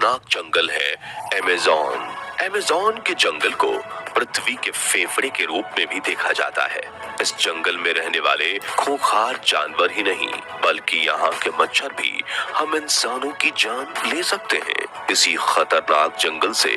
खतरनाक जंगल है Amazon. Amazon के जंगल को पृथ्वी के फेफड़े के रूप में भी देखा जाता है। इस जंगल में रहने वाले खूंखार जानवर ही नहीं बल्कि यहाँ के मच्छर भी हम इंसानों की जान ले सकते हैं। इसी खतरनाक जंगल से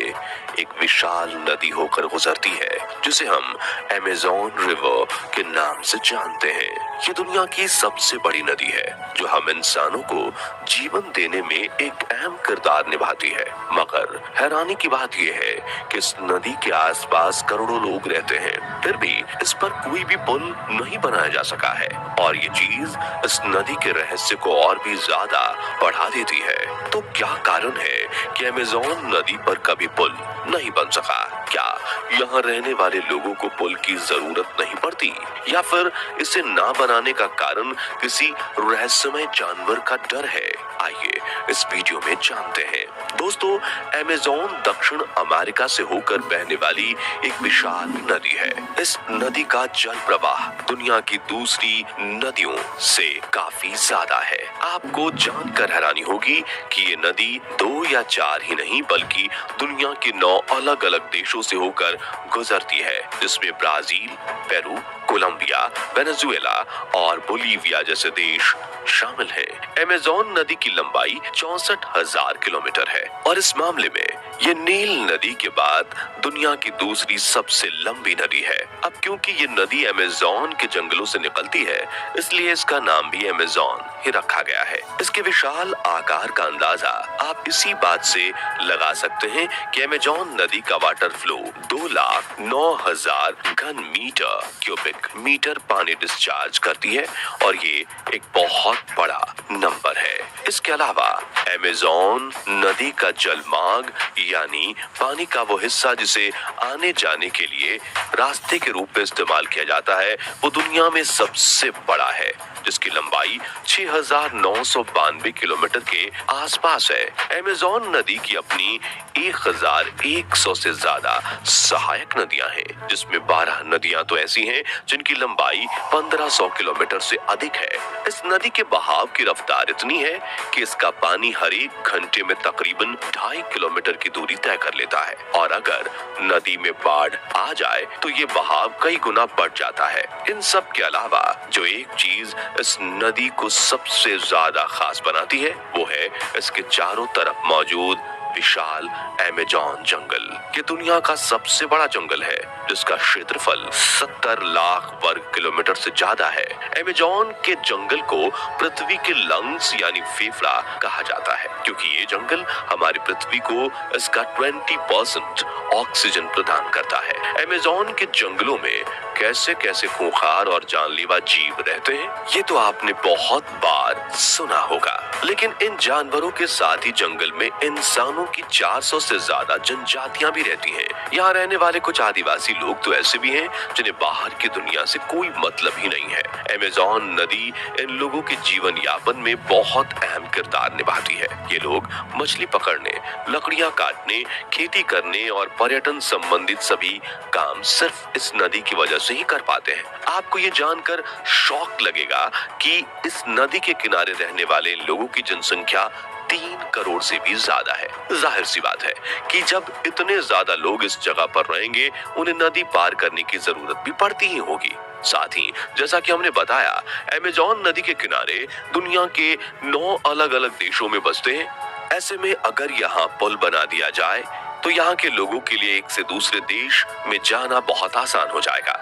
एक विशाल नदी होकर गुजरती है जिसे हम अमेज़न रिवर के नाम से जानते हैं। ये दुनिया की सबसे बड़ी नदी है जो हम इंसानों को जीवन देने में एक अहम किरदार निभाती है। मगर हैरानी की बात यह है कि इस नदी के आसपास करोड़ों लोग रहते हैं, फिर भी इस पर कोई भी पुल नहीं बनाया जा सका है। और ये चीज इस नदी के रहस्य को और भी ज्यादा बढ़ा देती है। तो क्या कारण है कि अमेज़न नदी पर कभी पुल नहीं बन सका? क्या यहाँ रहने वाले लोगों को पुल की जरूरत नहीं पड़ती, या फिर इसे ना बनाने का कारण किसी रहस्यमय जानवर का डर है? आइए इस वीडियो में जानते हैं। दोस्तों, अमेज़न दक्षिण अमेरिका से होकर बहने वाली एक विशाल नदी है। इस नदी का जल प्रवाह दुनिया की दूसरी नदियों से काफी ज्यादा है। आपको जानकर हैरानी होगी कि ये नदी 2 या 4 ही नहीं बल्कि दुनिया के 9 अलग अलग देशों से होकर गुजरती है, जिसमें ब्राजील, पेरू, कोलंबिया, वेनेजुएला और बोलीविया जैसे देश शामिल हैं। अमेज़न नदी की लंबाई 64,000 किलोमीटर है और इस मामले में ये नील नदी के बाद दुनिया की दूसरी सबसे लंबी नदी है। अब क्योंकि ये नदी अमेज़न के जंगलों से निकलती है, इसलिए इसका नाम भी अमेज़न ही रखा गया है। इसके विशाल आकार का अंदाजा आप इसी बात से लगा सकते हैं कि अमेज़न नदी का वाटर फ्लो 2,09,000 घन मीटर क्यूबिक मीटर पानी डिस्चार्ज करती है और ये एक बहुत बड़ा नंबर है। इसके अलावा अमेज़न नदी का जलमार्ग यानी पानी का वो हिस्सा जिसे आने जाने के लिए रास्ते के रूप में इस्तेमाल किया जाता है, वो दुनिया में सबसे बड़ा है, जिसकी लंबाई 6,992 किलोमीटर के आसपास है। अमेज़न नदी की अपनी 1,100 से ज्यादा सहायक नदियां हैं, जिसमें 12 नदियां तो ऐसी हैं जिनकी लंबाई 1,500 किलोमीटर से अधिक है। इस नदी के बहाव की रफ्तार इतनी है कि इसका पानी हर एक घंटे में तकरीबन 2.5 किलोमीटर की दूरी तय कर लेता है और अगर नदी में बाढ़ आ जाए तो ये बहाव कई गुना बढ़ जाता है। इन सब के अलावा जो एक चीज इस नदी को सबसे ज्यादा खास बनाती है वो है इसके चारों तरफ मौजूद विशाल अमेज़न जंगल। ये दुनिया का सबसे बड़ा जंगल है जिसका क्षेत्रफल 70 लाख वर्ग किलोमीटर से ज्यादा है। अमेज़न के जंगल को पृथ्वी के लंग्स यानी फेफड़ा कहा जाता है क्योंकि ये जंगल हमारी पृथ्वी को इसका 20% ऑक्सीजन प्रदान करता है। अमेज़न के जंगलों में कैसे कैसे खूंखार और जानलेवा जीव रहते हैं ये तो आपने बहुत बार सुना होगा, लेकिन इन जानवरों के साथ ही जंगल में इंसानों की 400 से ज्यादा जनजातियां भी रहती हैं। यहाँ रहने वाले कुछ आदिवासी लोग तो ऐसे भी हैं जिन्हें बाहर की दुनिया से कोई मतलब ही नहीं है। अमेज़न नदी इन लोगों के जीवन यापन में बहुत अहम किरदार निभाती है। ये लोग मछली पकड़ने, लकड़ियां काटने, खेती करने और पर्यटन संबंधित सभी काम सिर्फ इस नदी की वजह से ही कर पाते हैं। आपको ये जानकर शौक लगेगा कि इस नदी के किनारे रहने वाले लोगों की जनसंख्या 3 करोड़ से भी ज्यादा है। जाहिर सी बात है कि जब इतने ज्यादा लोग इस जगह पर रहेंगे उन्हें नदी पार करने की जरूरत भी पड़ती ही होगी। साथ ही जैसा कि हमने बताया, अमेज़न नदी के किनारे दुनिया के 9 अलग अलग देशों में बसते हैं। ऐसे में अगर यहाँ पुल बना दिया जाए तो यहाँ के लोगों के लिए एक से दूसरे देश में जाना बहुत आसान हो जाएगा।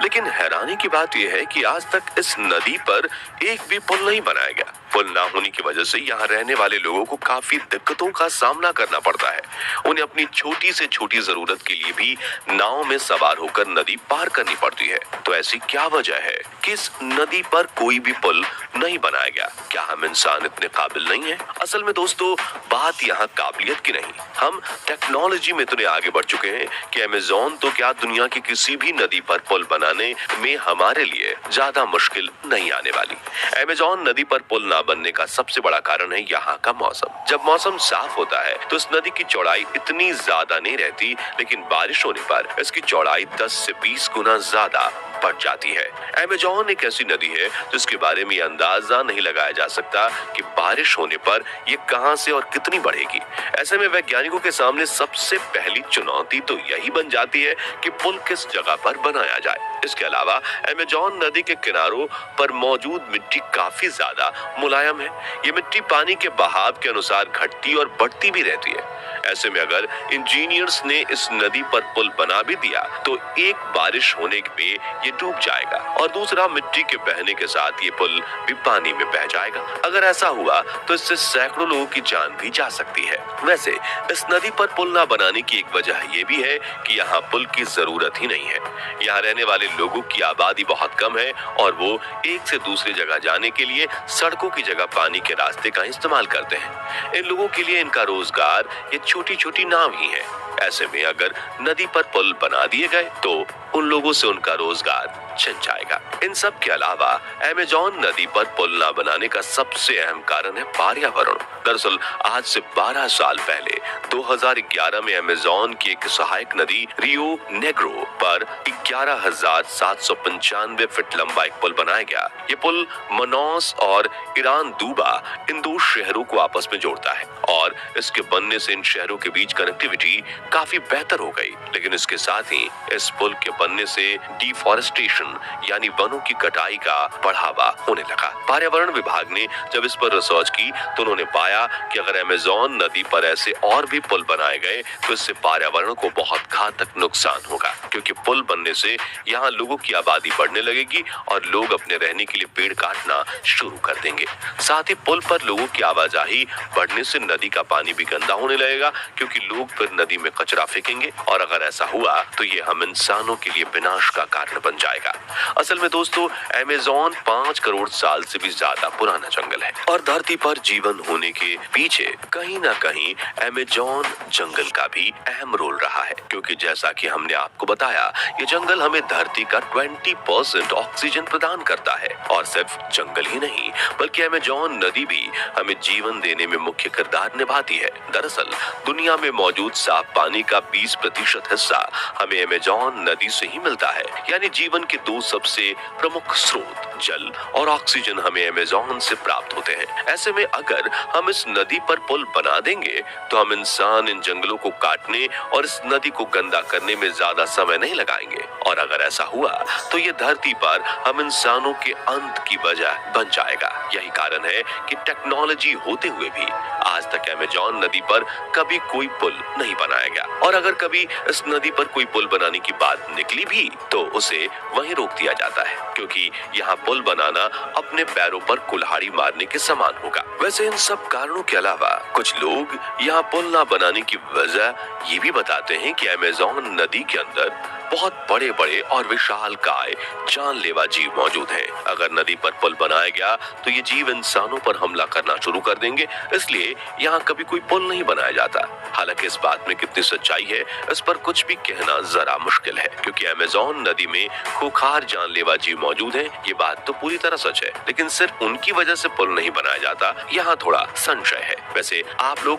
लेकिन हैरानी की बात यह है कि आज तक इस नदी पर एक भी पुल नहीं बनाया गया। पुल ना होने की वजह से यहाँ रहने वाले लोगों को काफी दिक्कतों का सामना करना पड़ता है। उन्हें अपनी छोटी से छोटी जरूरत के लिए भी नाव में सवार होकर नदी पार करनी पड़ती है। तो ऐसी क्या वजह है कि इस नदी पर कोई भी पुल नहीं बनाया गया? क्या हम इंसान इतने काबिल नहीं हैं? असल में दोस्तों, बात यहाँ काबिलियत की नहीं, हम टेक्नोलॉजी में इतने आगे बढ़ चुके हैं कि अमेज़न तो क्या दुनिया की किसी भी नदी पर पुल बनाने में हमारे लिए ज्यादा मुश्किल नहीं आने वाली। अमेज़न नदी पर पुल ना बनने का सबसे बड़ा कारण है यहाँ का मौसम। जब मौसम साफ होता है तो इस नदी की चौड़ाई इतनी ज्यादा नहीं रहती, लेकिन बारिश होने पर इसकी चौड़ाई 10 से 20 गुना ज्यादा बढ़ जाती है। अमेज़न एक ऐसी नदी है जिसके बारे में अंदाजा नहीं लगाया जा सकता कि बारिश होने पर ये कहां से और कितनी बढ़ेगी। ऐसे में वैज्ञानिकों के सामने सबसे पहली चुनौती तो यही बन जाती है कि पुल किस जगह पर बनाया जाए। इसके अलावा अमेज़न नदी के किनारों पर मौजूद मिट्टी काफी ज्यादा मुलायम है। ये मिट्टी पानी के बहाव के अनुसार घटती और बढ़ती भी रहती है। ऐसे में अगर इंजीनियर्स ने इस नदी पर पुल बना भी दिया तो एक बारिश होने पे ये डूब जाएगा और दूसरा मिट्टी के बहने के साथ ये पुल भी पानी में बह जाएगा। अगर ऐसा हुआ तो इससे सैकड़ों लोगों की जान भी जा सकती है। वैसे इस नदी पर पुल ना बनाने की एक वजह ये भी है कि यहाँ पुल की जरूरत ही नहीं है। यहाँ रहने वाले लोगों की आबादी बहुत कम है और वो एक से दूसरी जगह जाने के लिए सड़कों की जगह पानी के रास्ते का इस्तेमाल करते हैं। इन लोगों के लिए इनका रोजगार ये छोटी छोटी नाव ही है। ऐसे में अगर नदी पर पुल बना दिए गए तो उन लोगों से उनका रोजगार छिन जाएगा। इन सब के अलावा अमेज़न नदी पर पुल ना बनाने का सबसे अहम कारण है पर्यावरण। दरअसल आज से 12 साल पहले 2011 में अमेज़न की एक सहायक नदी रियो नेग्रो पर 11,795 फीट लंबा एक पुल बनाया गया। ये पुल मनौस और ईरान दूबा इन दो शहरों को आपस में जोड़ता है और इसके बनने से इन शहरों के बीच कनेक्टिविटी काफी बेहतर हो गई। लेकिन इसके साथ ही इस पुल के बनने से डिफॉरेस्टेशन यानी वनों की कटाई का बढ़ावा होने लगा। पर्यावरण विभाग ने जब इस पर रिसर्च की तो उन्होंने पाया कि अगर अमेज़न नदी पर ऐसे और भी पुल बनाए गए तो इससे पर्यावरण को बहुत घातक नुकसान होगा, क्योंकि पुल बनने से यहाँ लोगों की आबादी बढ़ने लगेगी और लोग अपने रहने के लिए पेड़ काटना शुरू कर देंगे। साथ ही पुल पर लोगों की आवाजाही बढ़ने से नदी का पानी भी गंदा होने लगेगा, क्योंकि लोग फिर नदी में कचरा फेंकेंगे और अगर ऐसा हुआ तो ये हम इंसानों के लिए विनाश का कारण बन जाएगा। असल में दोस्तों अमेज़न 5 करोड़ साल से भी ज्यादा पुराना जंगल है और धरती पर जीवन होने के पीछे कहीं ना कहीं अमेज़न जंगल का भी अहम रोल रहा है, क्योंकि जैसा कि हमने आपको बताया ये जंगल हमें धरती का 20% ऑक्सीजन प्रदान करता है। और सिर्फ जंगल ही नहीं बल्कि अमेज़न नदी भी हमें जीवन देने में मुख्य किरदार निभाती है। दरअसल दुनिया में मौजूद साफ पानी का 20% हिस्सा हमें अमेज़न नदी से ही मिलता है। यानी जीवन के दो सबसे प्रमुख स्रोत जल और ऑक्सीजन हमें अमेज़न से प्राप्त होते हैं। ऐसे में अगर हम इस नदी पर पुल बना देंगे तो हम इंसान इन जंगलों को काटने और इस नदी को गंदा करने में ज्यादा समय नहीं लगाएंगे और अगर ऐसा हुआ तो ये धरती पर हम इंसानों के अंत की वजह बन जाएगा। यही कारण है कि टेक्नोलॉजी होते हुए भी आज तक अमेज़न नदी पर कभी कोई पुल नहीं बनाया गया और अगर कभी इस नदी पर कोई पुल बनाने की बात निकली भी तो उसे वहीं रोक दिया जाता है, क्योंकि यहाँ पुल बनाना अपने पैरों पर कुल्हाड़ी मारने के समान होगा। वैसे इन सब कारणों के अलावा कुछ लोग यहाँ पुल ना बनाने की वजह ये भी बताते हैं कि अमेज़न नदी के अंदर बहुत बड़े बड़े और विशालकाय जानलेवा जीव मौजूद हैं। अगर नदी पर पुल बनाया गया तो ये जीव इंसानों पर हमला करना शुरू कर देंगे, इसलिए यहाँ कभी कोई पुल नहीं बनाया जाता। हालांकि इस बात में कितनी सच्चाई है इस पर कुछ भी कहना जरा मुश्किल है, क्योंकि अमेज़न नदी में खूंखार जानलेवा जीव मौजूद हैं। ये बात तो पूरी तरह सच है, लेकिन सिर्फ उनकी वजह से पुल नहीं बनाया जाता, यहाँ थोड़ा संशय है। वैसे आप लोगों